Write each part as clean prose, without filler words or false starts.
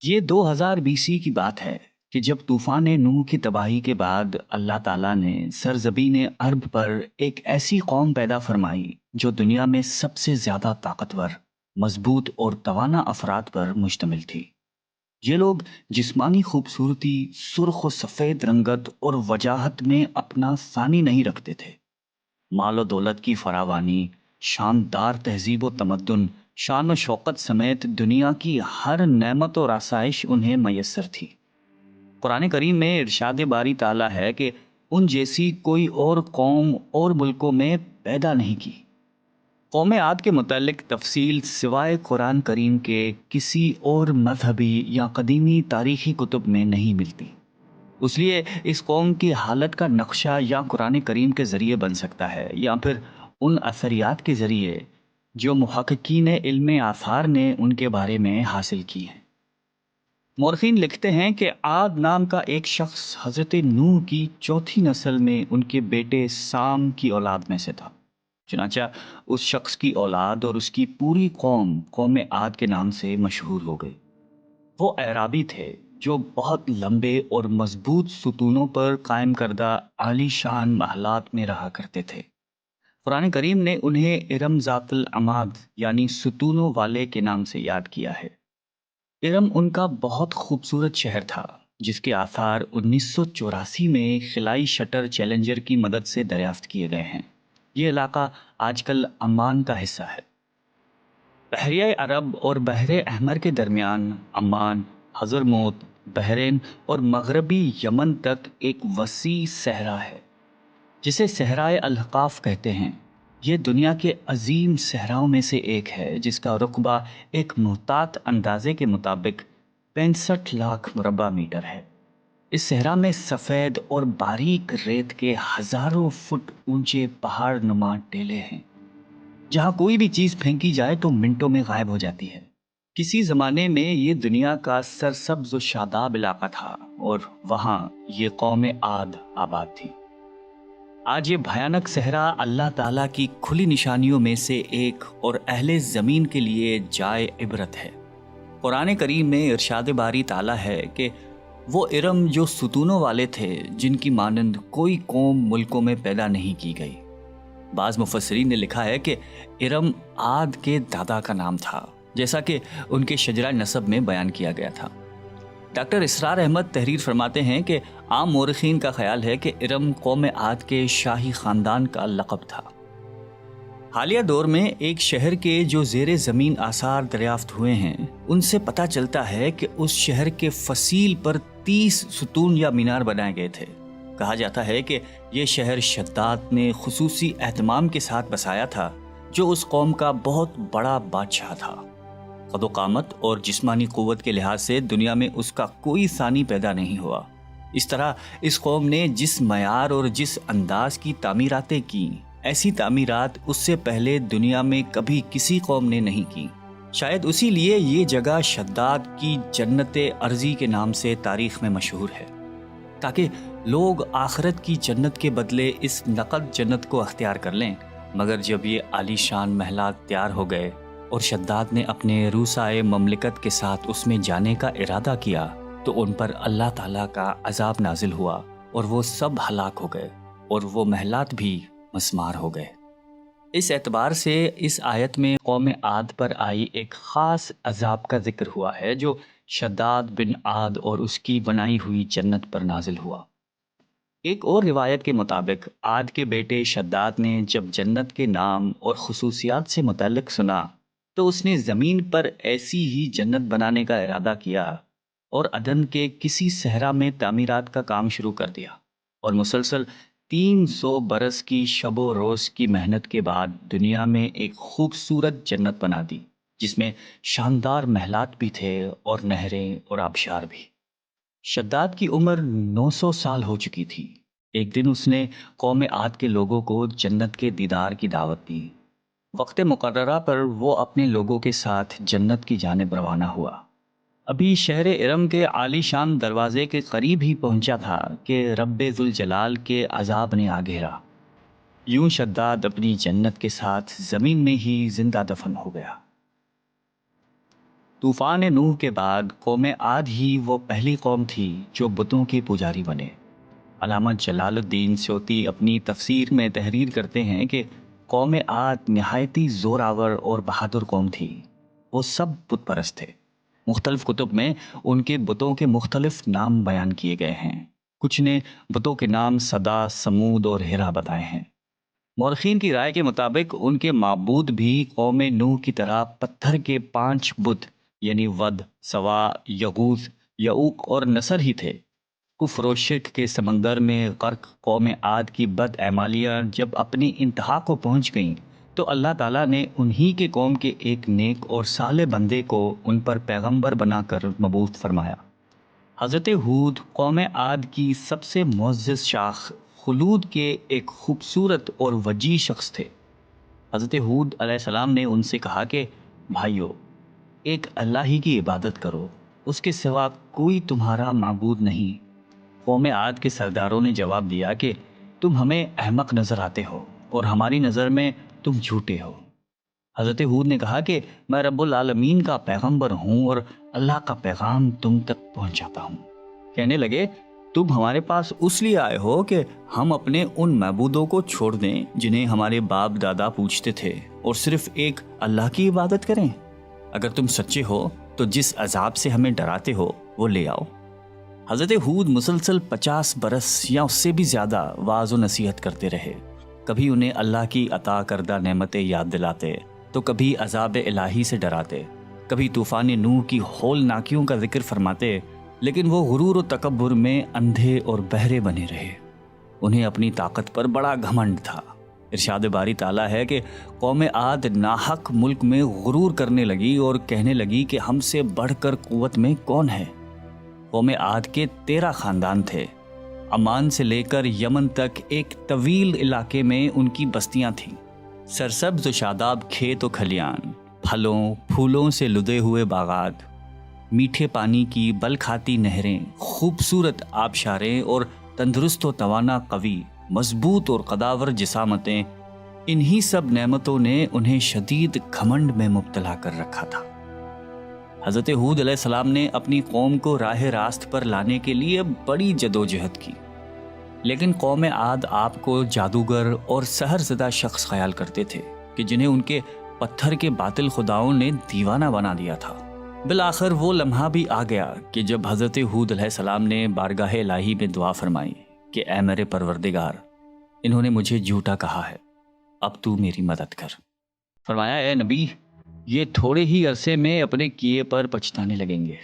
یہ 2000 BC کی بات ہے کہ جب طوفان نوح کی تباہی کے بعد اللہ تعالیٰ نے سرزمین عرب پر ایک ایسی قوم پیدا فرمائی جو دنیا میں سب سے زیادہ طاقتور، مضبوط اور توانا افراد پر مشتمل تھی۔ یہ لوگ جسمانی خوبصورتی، سرخ و سفید رنگت اور وجاہت میں اپنا ثانی نہیں رکھتے تھے۔ مال و دولت کی فراوانی، شاندار تہذیب و تمدن، شان و شوکت سمیت دنیا کی ہر نعمت اور آسائش انہیں میسر تھی۔ قرآن کریم میں ارشاد باری تعالیٰ ہے کہ ان جیسی کوئی اور قوم اور ملکوں میں پیدا نہیں کی۔ قوم عاد کے متعلق تفصیل سوائے قرآن کریم کے کسی اور مذہبی یا قدیمی تاریخی کتب میں نہیں ملتی۔ اس لیے اس قوم کی حالت کا نقشہ یا قرآن کریم کے ذریعے بن سکتا ہے یا پھر ان اثریات کے ذریعے جو محققین علم آثار نے ان کے بارے میں حاصل کی ہیں۔ مورخین لکھتے ہیں کہ عاد نام کا ایک شخص حضرت نوح کی چوتھی نسل میں ان کے بیٹے سام کی اولاد میں سے تھا۔ چنانچہ اس شخص کی اولاد اور اس کی پوری قوم عاد کے نام سے مشہور ہو گئی۔ وہ اعرابی تھے جو بہت لمبے اور مضبوط ستونوں پر قائم کردہ عالی شان محلات میں رہا کرتے تھے۔ قرآن کریم نے انہیں ارم ذات العماد یعنی ستونوں والے کے نام سے یاد کیا ہے۔ ارم ان کا بہت خوبصورت شہر تھا جس کے آثار 1984 میں خلائی شٹر چیلنجر کی مدد سے دریافت کیے گئے ہیں۔ یہ علاقہ آج کل عمان کا حصہ ہے۔ بحیرہ عرب اور بحر احمر کے درمیان عمان، حضرموت، بحرین اور مغربی یمن تک ایک وسیع صحرا ہے جسے صحرائے الاحقاف کہتے ہیں۔ یہ دنیا کے عظیم صحراؤں میں سے ایک ہے جس کا رقبہ ایک محتاط اندازے کے مطابق 65 لاکھ مربع میٹر ہے۔ اس صحرا میں سفید اور باریک ریت کے ہزاروں فٹ اونچے پہاڑ نما ٹیلے ہیں جہاں کوئی بھی چیز پھینکی جائے تو منٹوں میں غائب ہو جاتی ہے۔ کسی زمانے میں یہ دنیا کا سرسبز و شاداب علاقہ تھا اور وہاں یہ قوم عاد آباد تھی۔ آج یہ بھیانک صحرا اللہ تعالیٰ کی کھلی نشانیوں میں سے ایک اور اہل زمین کے لیے جائے عبرت ہے۔ قرآن کریم میں ارشاد باری تعالیٰ ہے کہ وہ ارم جو ستونوں والے تھے جن کی مانند کوئی قوم ملکوں میں پیدا نہیں کی گئی۔ بعض مفسرین نے لکھا ہے کہ ارم عاد کے دادا کا نام تھا جیسا کہ ان کے شجرہ نسب میں بیان کیا گیا تھا۔ ڈاکٹر اسرار احمد تحریر فرماتے ہیں کہ عام مورخین کا خیال ہے کہ ارم قوم عاد کے شاہی خاندان کا لقب تھا۔ حالیہ دور میں ایک شہر کے جو زیر زمین آثار دریافت ہوئے ہیں ان سے پتہ چلتا ہے کہ اس شہر کے فصیل پر 30 ستون یا مینار بنائے گئے تھے۔ کہا جاتا ہے کہ یہ شہر شداد نے خصوصی اہتمام کے ساتھ بسایا تھا جو اس قوم کا بہت بڑا بادشاہ تھا۔ قد و قامت اور جسمانی قوت کے لحاظ سے دنیا میں اس کا کوئی ثانی پیدا نہیں ہوا۔ اس طرح اس قوم نے جس معیار اور جس انداز کی تعمیراتیں کی، ایسی تعمیرات اس سے پہلے دنیا میں کبھی کسی قوم نے نہیں کی۔ شاید اسی لیے یہ جگہ شداد کی جنت ارضی کے نام سے تاریخ میں مشہور ہے، تاکہ لوگ آخرت کی جنت کے بدلے اس نقد جنت کو اختیار کر لیں۔ مگر جب یہ عالی شان محلات تیار ہو گئے اور شداد نے اپنے روسائے مملکت کے ساتھ اس میں جانے کا ارادہ کیا تو ان پر اللہ تعالیٰ کا عذاب نازل ہوا اور وہ سب ہلاک ہو گئے اور وہ محلات بھی مسمار ہو گئے۔ اس اعتبار سے اس آیت میں قوم عاد پر آئی ایک خاص عذاب کا ذکر ہوا ہے جو شداد بن عاد اور اس کی بنائی ہوئی جنت پر نازل ہوا۔ ایک اور روایت کے مطابق عاد کے بیٹے شداد نے جب جنت کے نام اور خصوصیات سے متعلق سنا تو اس نے زمین پر ایسی ہی جنت بنانے کا ارادہ کیا اور عدن کے کسی صحرا میں تعمیرات کا کام شروع کر دیا، اور مسلسل 300 برس کی شب و روز کی محنت کے بعد دنیا میں ایک خوبصورت جنت بنا دی جس میں شاندار محلات بھی تھے اور نہریں اور آبشار بھی۔ شداد کی عمر 900 سال ہو چکی تھی۔ ایک دن اس نے قوم عاد کے لوگوں کو جنت کے دیدار کی دعوت دی۔ وقت مقررہ پر وہ اپنے لوگوں کے ساتھ جنت کی جانب روانہ ہوا۔ ابھی شہر ارم کے عالی شان دروازے کے قریب ہی پہنچا تھا کہ رب ذوالجلال کے عذاب نے آ گھیرا۔ یوں شداد اپنی جنت کے ساتھ زمین میں ہی زندہ دفن ہو گیا۔ طوفان نوح کے بعد قوم عاد ہی وہ پہلی قوم تھی جو بتوں کے پجاری بنے۔ علامہ جلال الدین سیوطی اپنی تفسیر میں تحریر کرتے ہیں کہ قوم عاد نہایتی زوراور اور بہادر قوم تھی۔ وہ سب بت پرست تھے۔ مختلف کتب میں ان کے بتوں کے مختلف نام بیان کیے گئے ہیں۔ کچھ نے بتوں کے نام صدا، سمود اور ہیرا بتائے ہیں۔ مورخین کی رائے کے مطابق ان کے معبود بھی قوم نوح کی طرح پتھر کے 5 بت یعنی ود، سوا، یغوث، یعوق اور نصر ہی تھے۔ کفر و شرک کے سمندر میں غرق قوم عاد کی بد اعمالیاں جب اپنی انتہا کو پہنچ گئیں تو اللہ تعالیٰ نے انہی کے قوم کے ایک نیک اور صالح بندے کو ان پر پیغمبر بنا کر مبعوث فرمایا۔ حضرت ہود قوم عاد کی سب سے معزز شاخ خلود کے ایک خوبصورت اور وجیح شخص تھے۔ حضرت ہود علیہ السلام نے ان سے کہا کہ بھائیو، ایک اللہ ہی کی عبادت کرو، اس کے سوا کوئی تمہارا معبود نہیں۔ قوم عاد کے سرداروں نے جواب دیا کہ تم ہمیں احمق نظر آتے ہو اور ہماری نظر میں تم جھوٹے ہو۔ حضرت ہود نے کہا کہ میں رب العالمین کا پیغمبر ہوں اور اللہ کا پیغام تم تک پہنچاتا ہوں۔ کہنے لگے تم ہمارے پاس اس لیے آئے ہو کہ ہم اپنے ان معبودوں کو چھوڑ دیں جنہیں ہمارے باپ دادا پوجتے تھے اور صرف ایک اللہ کی عبادت کریں؟ اگر تم سچے ہو تو جس عذاب سے ہمیں ڈراتے ہو وہ لے آؤ۔ حضرت ہود مسلسل 50 برس یا اس سے بھی زیادہ واعظ و نصیحت کرتے رہے۔ کبھی انہیں اللہ کی عطا کردہ نعمتیں یاد دلاتے تو کبھی عذاب الہی سے ڈراتے، کبھی طوفان نوح کی ہولناکیوں کا ذکر فرماتے، لیکن وہ غرور و تکبر میں اندھے اور بہرے بنے رہے۔ انہیں اپنی طاقت پر بڑا گھمنڈ تھا۔ ارشاد باری تعالیٰ ہے کہ قوم عاد ناحق ملک میں غرور کرنے لگی اور کہنے لگی کہ ہم سے بڑھ کر قوت میں کون ہے۔ قوم عاد کے 13 خاندان تھے۔ عمان سے لے کر یمن تک ایک طویل علاقے میں ان کی بستیاں تھیں۔ سرسبز و شاداب کھیت و کھلیان، پھلوں پھولوں سے لدے ہوئے باغات، میٹھے پانی کی بل کھاتی نہریں، خوبصورت آبشاریں اور تندرست و توانا قوی، مضبوط اور قداور جسامتیں، انہی سب نعمتوں نے انہیں شدید گھمنڈ میں مبتلا کر رکھا تھا۔ حضرت ہود علیہ السلام نے اپنی قوم کو راہ راست پر لانے کے لیے بڑی جدوجہد کی، لیکن قوم عاد آپ کو جادوگر اور سحر زدہ شخص خیال کرتے تھے کہ جنہیں ان کے پتھر کے باطل خداؤں نے دیوانہ بنا دیا تھا۔ بالآخر وہ لمحہ بھی آ گیا کہ جب حضرت ہود علیہ السلام نے بارگاہ الہی میں دعا فرمائی کہ اے میرے پروردگار، انہوں نے مجھے جھوٹا کہا ہے، اب تو میری مدد کر۔ فرمایا اے نبی، یہ تھوڑے ہی عرصے میں اپنے کیے پر پچھتانے لگیں گے۔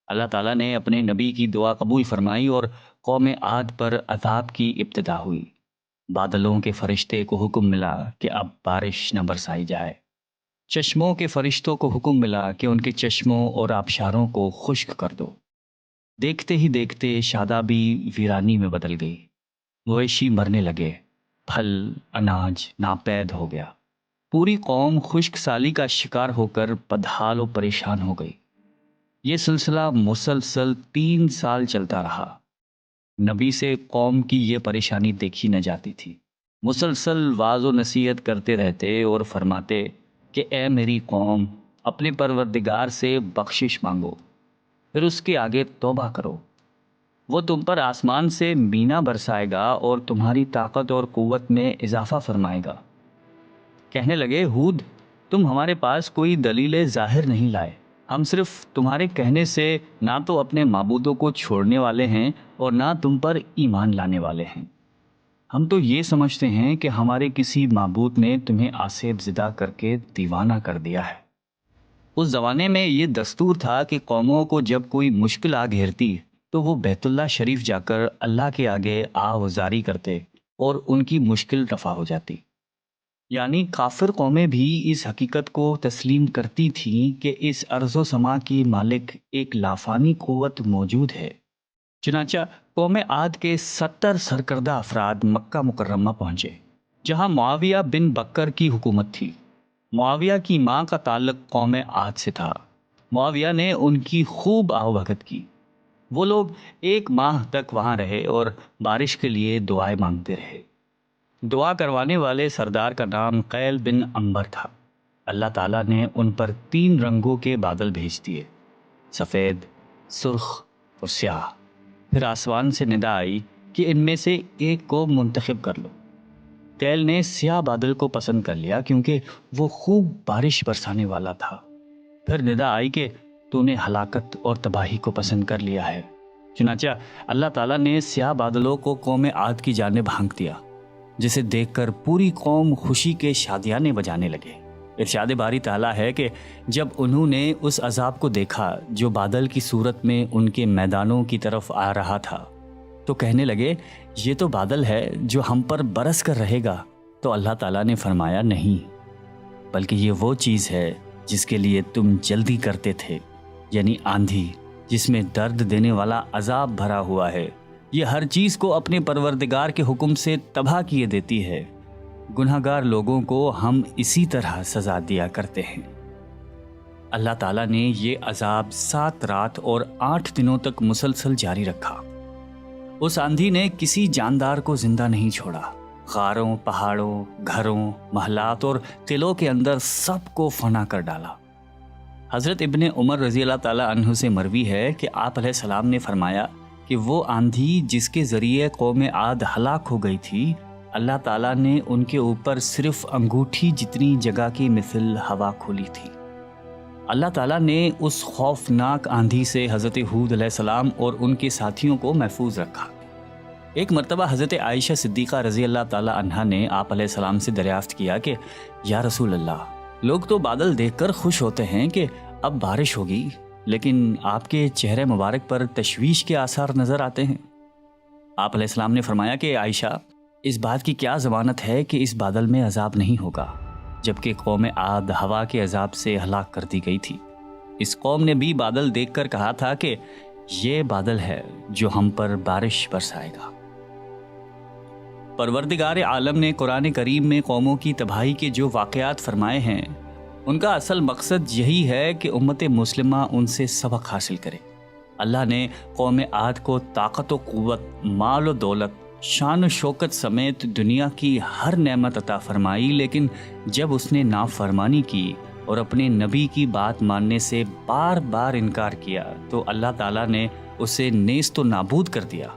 اللہ تعالیٰ نے اپنے نبی کی دعا قبول فرمائی اور قوم عاد پر عذاب کی ابتدا ہوئی۔ بادلوں کے فرشتے کو حکم ملا کہ اب بارش نہ برسائی جائے۔ چشموں کے فرشتوں کو حکم ملا کہ ان کے چشموں اور آبشاروں کو خشک کر دو۔ دیکھتے ہی دیکھتے شادابی ویرانی میں بدل گئی، مویشی مرنے لگے، پھل اناج ناپید ہو گیا۔ پوری قوم خشک سالی کا شکار ہو کر بدحال و پریشان ہو گئی۔ یہ سلسلہ مسلسل 3 سال چلتا رہا۔ نبی سے قوم کی یہ پریشانی دیکھی نہ جاتی تھی۔ مسلسل واعظ و نصیحت کرتے رہتے اور فرماتے کہ اے میری قوم، اپنے پروردگار سے بخشش مانگو، پھر اس کے آگے توبہ کرو، وہ تم پر آسمان سے مینا برسائے گا اور تمہاری طاقت اور قوت میں اضافہ فرمائے گا۔ کہنے لگے ہود، تم ہمارے پاس کوئی دلیل ظاہر نہیں لائے، ہم صرف تمہارے کہنے سے نہ تو اپنے معبودوں کو چھوڑنے والے ہیں اور نہ تم پر ایمان لانے والے ہیں۔ ہم تو یہ سمجھتے ہیں کہ ہمارے کسی معبود نے تمہیں آسیب زدہ کر کے دیوانہ کر دیا ہے۔ اس زمانے میں یہ دستور تھا کہ قوموں کو جب کوئی مشکل آ گھیرتی تو وہ بیت اللہ شریف جا کر اللہ کے آگے آوازاری کرتے اور ان کی مشکل رفع ہو جاتی۔ یعنی کافر قومیں بھی اس حقیقت کو تسلیم کرتی تھیں کہ اس ارض و سما کی مالک ایک لافانی قوت موجود ہے۔ چنانچہ قوم عاد کے 70 سرکردہ افراد مکہ مکرمہ پہنچے، جہاں معاویہ بن بکر کی حکومت تھی۔ معاویہ کی ماں کا تعلق قوم عاد سے تھا۔ معاویہ نے ان کی خوب آؤبھگت کی۔ وہ لوگ 1 ماہ تک وہاں رہے اور بارش کے لیے دعائیں مانگتے رہے۔ دعا کروانے والے سردار کا نام قیل بن عنبر تھا۔ اللہ تعالیٰ نے ان پر 3 رنگوں کے بادل بھیج دیے، سفید، سرخ اور سیاہ۔ پھر آسمان سے ندا آئی کہ ان میں سے ایک کو منتخب کر لو۔ تیل نے سیاہ بادل کو پسند کر لیا کیونکہ وہ خوب بارش برسانے والا تھا۔ پھر ندا آئی کہ تو نے ہلاکت اور تباہی کو پسند کر لیا ہے۔ چنانچہ اللہ تعالیٰ نے سیاہ بادلوں کو قوم عاد کی جانب ہانک دیا، جسے دیکھ کر پوری قوم خوشی کے شادیانے بجانے لگے۔ ارشاد باری تعالیٰ ہے کہ جب انہوں نے اس عذاب کو دیکھا جو بادل کی صورت میں ان کے میدانوں کی طرف آ رہا تھا، تو کہنے لگے یہ تو بادل ہے جو ہم پر برس کر رہے گا۔ تو اللہ تعالیٰ نے فرمایا نہیں، بلکہ یہ وہ چیز ہے جس کے لیے تم جلدی کرتے تھے، یعنی آندھی جس میں درد دینے والا عذاب بھرا ہوا ہے۔ یہ ہر چیز کو اپنے پروردگار کے حکم سے تباہ کیے دیتی ہے۔ گناہگار لوگوں کو ہم اسی طرح سزا دیا کرتے ہیں۔ اللہ تعالیٰ نے یہ عذاب 7 رات اور 8 دنوں تک مسلسل جاری رکھا۔ اس آندھی نے کسی جاندار کو زندہ نہیں چھوڑا۔ غاروں، پہاڑوں، گھروں، محلات اور قلعوں کے اندر سب کو فنا کر ڈالا۔ حضرت ابن عمر رضی اللہ تعالیٰ عنہ سے مروی ہے کہ آپ علیہ السلام نے فرمایا کہ وہ آندھی جس کے ذریعے قوم عاد ہلاک ہو گئی تھی، اللہ تعالیٰ نے ان کے اوپر صرف انگوٹھی جتنی جگہ کی مثل ہوا کھولی تھی۔ اللہ تعالیٰ نے اس خوفناک آندھی سے حضرت ہود علیہ السلام اور ان کے ساتھیوں کو محفوظ رکھا۔ ایک مرتبہ حضرت عائشہ صدیقہ رضی اللہ تعالیٰ عنہا نے آپ علیہ السلام سے دریافت کیا کہ یا رسول اللہ، لوگ تو بادل دیکھ کر خوش ہوتے ہیں کہ اب بارش ہوگی، لیکن آپ کے چہرے مبارک پر تشویش کے آثار نظر آتے ہیں۔ آپ علیہ السلام نے فرمایا کہ عائشہ، اس بات کی کیا ضمانت ہے کہ اس بادل میں عذاب نہیں ہوگا، جبکہ قوم عاد ہوا کے عذاب سے ہلاک کر دی گئی تھی۔ اس قوم نے بھی بادل دیکھ کر کہا تھا کہ یہ بادل ہے جو ہم پر بارش برسائے گا۔ پروردگار عالم نے قرآن کریم میں قوموں کی تباہی کے جو واقعات فرمائے ہیں، ان کا اصل مقصد یہی ہے کہ امت مسلمہ ان سے سبق حاصل کرے۔ اللہ نے قوم عاد کو طاقت و قوت، مال و دولت، شان و شوکت سمیت دنیا کی ہر نعمت عطا فرمائی، لیکن جب اس نے نافرمانی کی اور اپنے نبی کی بات ماننے سے بار بار انکار کیا تو اللہ تعالیٰ نے اسے نیست و نابود کر دیا۔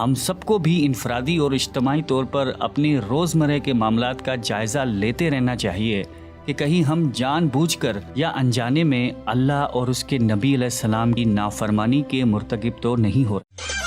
ہم سب کو بھی انفرادی اور اجتماعی طور پر اپنے روزمرہ کے معاملات کا جائزہ لیتے رہنا چاہیے کہ کہیں ہم جان بوجھ کر یا انجانے میں اللہ اور اس کے نبی علیہ السلام کی نافرمانی کے مرتکب تو نہیں ہو رہے۔